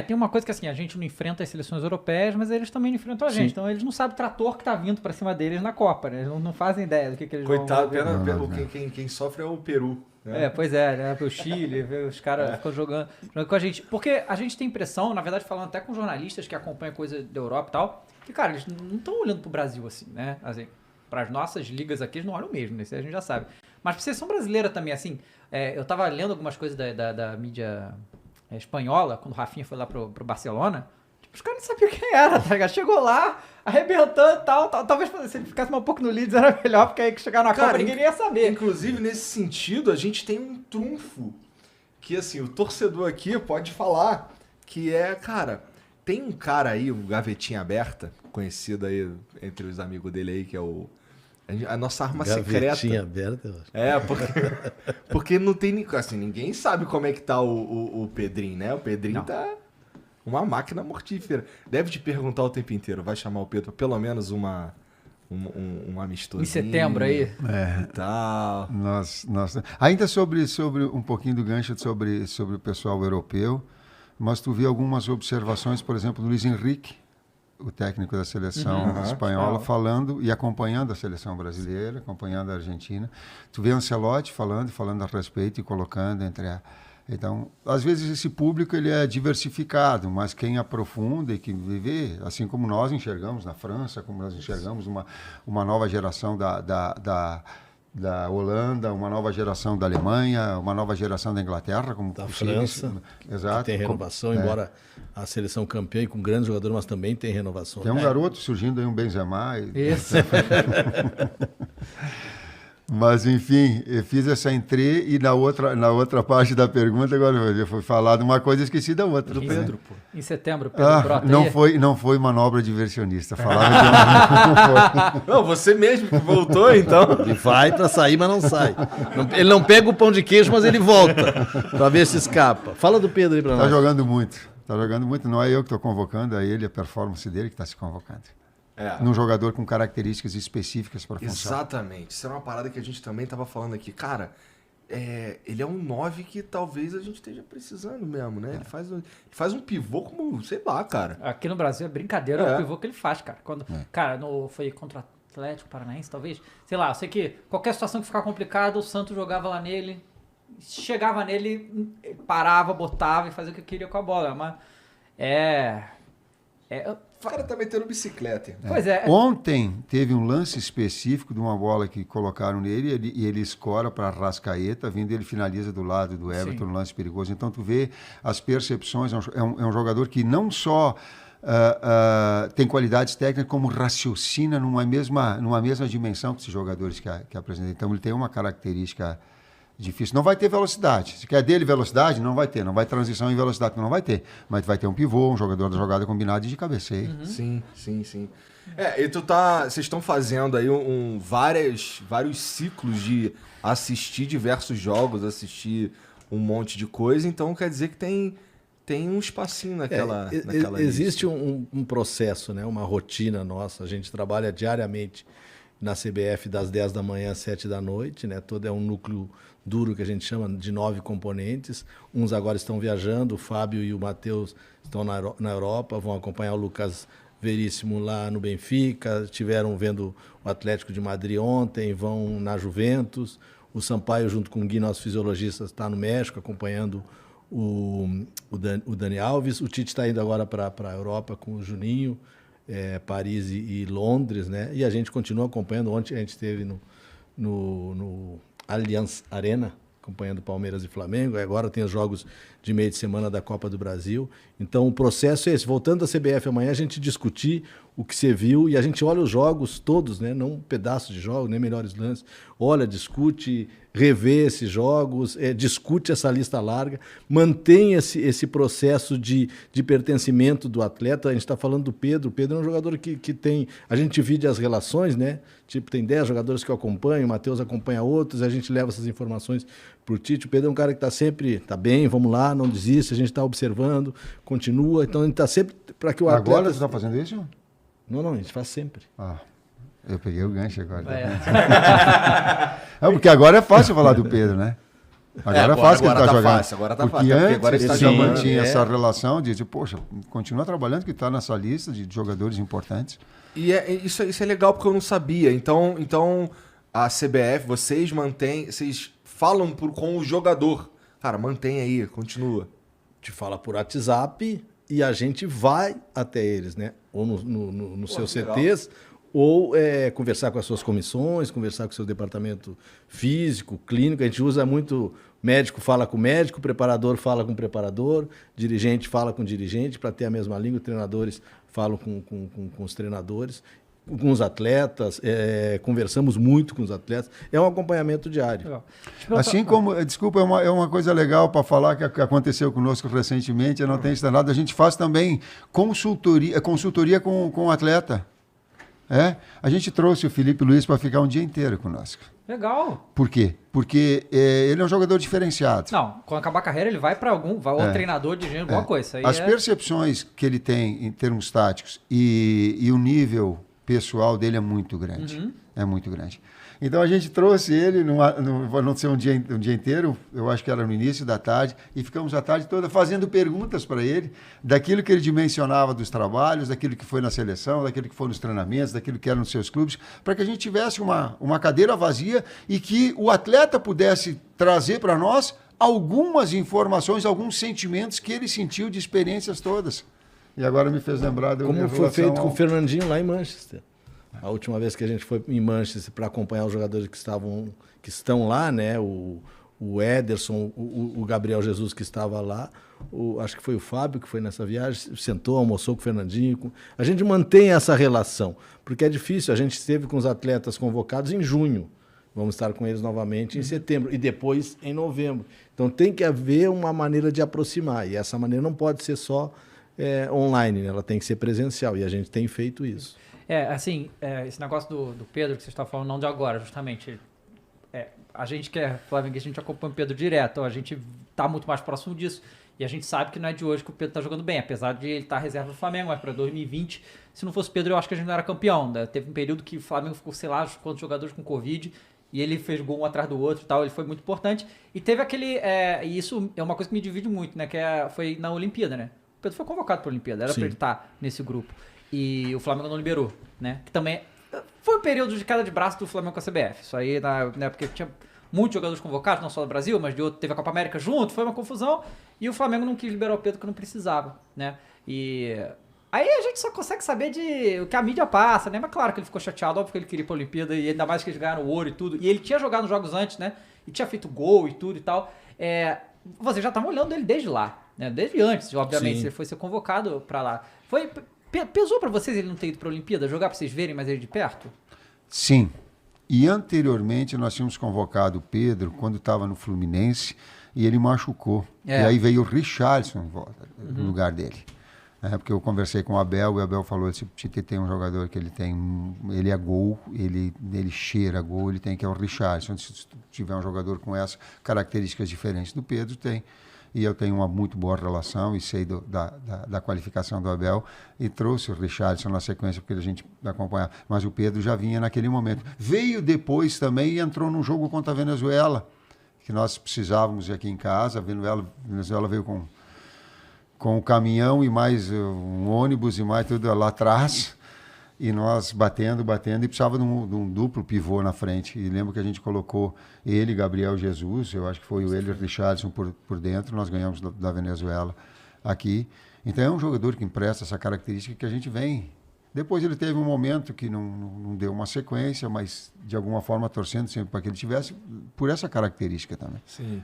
Tem uma coisa que assim, a gente não enfrenta as seleções europeias, mas eles também não enfrentam a gente. Então eles não sabem o trator que tá vindo pra cima deles na Copa, né? Eles não fazem ideia do que eles Coitado, vão... quem sofre é o Peru. Né? Pois é, né? O Chile, os caras ficam jogando com a gente. Porque a gente tem impressão, na verdade, falando até com jornalistas que acompanham coisa da Europa e tal, que, cara, eles não estão olhando pro Brasil assim, né? Assim, pras nossas ligas aqui, eles não olham mesmo, né? Isso a gente já sabe. Mas pra seleção brasileira também, assim, eu tava lendo algumas coisas da mídia espanhola, quando o Rafinha foi lá pro Barcelona, tipo, os caras não sabiam quem era, tá ligado? Chegou lá, arrebentando e tal. Talvez se ele ficasse um pouco no Leeds era melhor, porque aí que chegar na Copa ninguém ia saber. Inclusive, nesse sentido, a gente tem um trunfo que, assim, o torcedor aqui pode falar que cara, tem um cara aí, um gavetinha aberta, conhecido aí entre os amigos dele aí, que é a nossa arma secreta. Gavetinha aberta, eu acho. Porque não tem, assim, ninguém sabe como é que tá o Pedrinho, né? O Pedrinho tá uma máquina mortífera. Deve te perguntar o tempo inteiro, vai chamar o Pedro pra pelo menos um amistosinho. Em setembro aí. E tal. Ainda sobre um pouquinho do gancho sobre o pessoal europeu, mas tu vi algumas observações, por exemplo, do Luiz Henrique, o técnico da seleção espanhola, falando e acompanhando a seleção brasileira, acompanhando a Argentina. Tu vê Ancelotti falando a respeito e colocando entre a... Então, às vezes esse público ele é diversificado, mas quem aprofunda e que vive, assim como nós enxergamos na França, como nós enxergamos uma nova geração da Holanda, uma nova geração da Alemanha, uma nova geração da Inglaterra, como da possível. França, exato, que tem renovação, embora a seleção campeã e com grandes jogadores, mas também tem renovação. Tem um garoto surgindo aí, um Benzema. Isso. Mas, enfim, eu fiz essa entrée e na outra parte da pergunta, agora eu fui falar de uma coisa e esqueci da outra. Do Pedro, pô. Em setembro, Pedro brota não foi manobra diversionista. Falava de Não, você mesmo que voltou, então. Ele vai pra sair, mas não sai. Ele não pega o pão de queijo, mas ele volta pra ver se escapa. Fala do Pedro aí pra nós. Tá jogando muito. Não é eu que estou convocando, é ele, a performance dele que está se convocando. Num jogador com características específicas para função. Exatamente. Isso é uma parada que a gente também estava falando aqui. Cara, ele é um 9 que talvez a gente esteja precisando mesmo, né? Ele faz um pivô como, sei lá, cara. Aqui no Brasil é brincadeira o pivô que ele faz, cara. Cara, foi contra o Atlético Paranaense, talvez. Sei lá, eu sei que qualquer situação que ficar complicada, o Santos jogava lá nele, chegava nele, parava, botava e fazia o que queria com a bola. Mas O cara tá metendo bicicleta. Pois é. Ontem teve um lance específico de uma bola que colocaram nele e ele escora para Arrascaeta, vindo ele finaliza do lado do Everton, um lance perigoso. Então tu vê as percepções, é um jogador que não só tem qualidades técnicas, como raciocina numa mesma dimensão que esses jogadores que apresentam. Então ele tem uma característica difícil. Não vai ter velocidade. Se quer dele velocidade, não vai ter. Não vai transição em velocidade, não vai ter. Mas vai ter um pivô, um jogador da jogada combinada e de cabeceio. Sim. E vocês estão fazendo aí vários ciclos de assistir diversos jogos, assistir um monte de coisa, então quer dizer que tem um espacinho naquela existe um processo, né? Uma rotina nossa. A gente trabalha diariamente na CBF das 10 da manhã às 7 da noite, né? Todo é um núcleo duro que a gente chama de 9 componentes. Uns agora estão viajando, o Fábio e o Matheus estão na Europa, vão acompanhar o Lucas Veríssimo lá no Benfica, estiveram vendo o Atlético de Madrid ontem, vão na Juventus. O Sampaio, junto com o Gui, nosso fisiologista, está no México acompanhando o Dani Alves. O Tite está indo agora para a Europa com o Juninho, Paris e Londres, né? E a gente continua acompanhando. Ontem a gente esteve no Allianz Arena, acompanhando Palmeiras e Flamengo. Agora tem os jogos de meio de semana da Copa do Brasil. Então o processo é esse. Voltando à CBF amanhã, a gente discutir o que você viu e a gente olha os jogos todos, né? Não um pedaço de jogo, nem melhores lances. Olha, discute, revê esses jogos, discute essa lista larga, mantém esse processo de pertencimento do atleta. A gente está falando do Pedro. O Pedro é um jogador que tem... A gente divide as relações, né? Tipo, tem 10 jogadores que eu acompanho, o Matheus acompanha outros, a gente leva essas informações para o Tite. O Pedro é um cara que está sempre... Tá bem, vamos lá, não desiste, a gente está observando, continua. Então a gente está sempre para que o atleta... Agora você está fazendo isso? Não, a gente faz sempre. Eu peguei o gancho agora. Porque agora é fácil falar do Pedro, né? Agora é fácil que ele está jogando. Fácil, agora tá porque fácil. Antes, Agora ele tá ele já jogando. mantinha essa relação de, poxa, continua trabalhando, que está nessa lista de jogadores importantes. E isso é legal porque eu não sabia. Então a CBF, vocês falam com o jogador. Cara, mantém aí, continua. Te fala por WhatsApp e a gente vai até eles, né? Ou no seus CTs, ou conversar com as suas comissões, conversar com o seu departamento físico, clínico. A gente usa muito, médico fala com médico, preparador fala com preparador, dirigente fala com dirigente, para ter a mesma língua, treinadores falam com os treinadores, com os atletas, conversamos muito com os atletas. É um acompanhamento diário. Assim como, desculpa, é uma coisa legal para falar que aconteceu conosco recentemente, eu não tenho instalado, a gente faz também consultoria com o atleta. A gente trouxe o Felipe Luiz para ficar um dia inteiro conosco. Legal. Por quê? Porque ele é um jogador diferenciado. Não, quando acabar a carreira ele vai para ou treinador de gênero, alguma coisa. Isso aí As percepções que ele tem em termos táticos e o nível pessoal dele é muito grande. Uhum. É muito grande. Então a gente trouxe ele, não sei um dia inteiro, eu acho que era no início da tarde, e ficamos a tarde toda fazendo perguntas para ele, daquilo que ele dimensionava dos trabalhos, daquilo que foi na seleção, daquilo que foi nos treinamentos, daquilo que era nos seus clubes, para que a gente tivesse uma cadeira vazia e que o atleta pudesse trazer para nós algumas informações, alguns sentimentos que ele sentiu de experiências todas. E agora me fez lembrar... Como foi feito com o Fernandinho lá em Manchester. A última vez que a gente foi em Manchester para acompanhar os jogadores que estão lá, né? O Ederson, o Gabriel Jesus que estava lá, acho que foi o Fábio que foi nessa viagem, sentou, almoçou com o Fernandinho. A gente mantém essa relação, porque é difícil. A gente esteve com os atletas convocados em junho. Vamos estar com eles novamente em setembro e depois em novembro. Então tem que haver uma maneira de aproximar. E essa maneira não pode ser só online, né? Ela tem que ser presencial. E a gente tem feito isso. Esse negócio do Pedro que você está falando, não de agora, justamente. A gente que é flamenguista, a gente acompanha o Pedro direto, a gente está muito mais próximo disso. E a gente sabe que não é de hoje que o Pedro está jogando bem, apesar de ele estar reserva do Flamengo, mas para 2020, se não fosse o Pedro, eu acho que a gente não era campeão. Né? Teve um período que o Flamengo ficou, sei lá, quantos jogadores com Covid, e ele fez gol um atrás do outro e tal, ele foi muito importante. E teve aquele... e isso é uma coisa que me divide muito, né? Que foi na Olimpíada, né? O Pedro foi convocado para a Olimpíada, era para ele estar nesse grupo. E o Flamengo não liberou, né? Que também foi um período de queda de braço do Flamengo com a CBF. Isso aí, né, porque tinha muitos jogadores convocados, não só do Brasil, mas de outro. Teve a Copa América junto, foi uma confusão. E o Flamengo não quis liberar o Pedro que não precisava, né? E aí a gente só consegue saber o que a mídia passa, né? Mas claro que ele ficou chateado, óbvio que ele queria ir pra Olimpíada, e ainda mais que eles ganharam o ouro e tudo. E ele tinha jogado nos jogos antes, né? E tinha feito gol e tudo e tal. Vocês já estavam olhando ele desde lá, né? Desde antes, obviamente. Ele foi ser convocado pra lá. Pesou pra vocês ele não ter ido pra Olimpíada, jogar pra vocês verem mais ele de perto? Sim. E anteriormente nós tínhamos convocado o Pedro quando estava no Fluminense e ele machucou. E aí veio o Richarlison no lugar dele. Porque eu conversei com o Abel e o Abel falou assim, Tite tem um jogador que ele é gol, ele cheira gol, ele tem que é o Richarlison. Se tiver um jogador com essas características diferentes do Pedro, tem. E eu tenho uma muito boa relação e sei da qualificação do Abel e trouxe o Richarlison na sequência porque a gente acompanhava. Mas o Pedro já vinha naquele momento. Veio depois também e entrou num jogo contra a Venezuela, que nós precisávamos ir aqui em casa. A Venezuela veio com o caminhão e mais um ônibus e mais tudo lá atrás. E nós batendo, e precisava de um duplo pivô na frente. E lembro que a gente colocou ele, Gabriel Jesus, eu acho que foi ele e o Richarlison por dentro. Nós ganhamos da Venezuela aqui. Então é um jogador que empresta essa característica que a gente vem. Depois ele teve um momento que não deu uma sequência, mas de alguma forma torcendo sempre para que ele tivesse por essa característica também. Sim.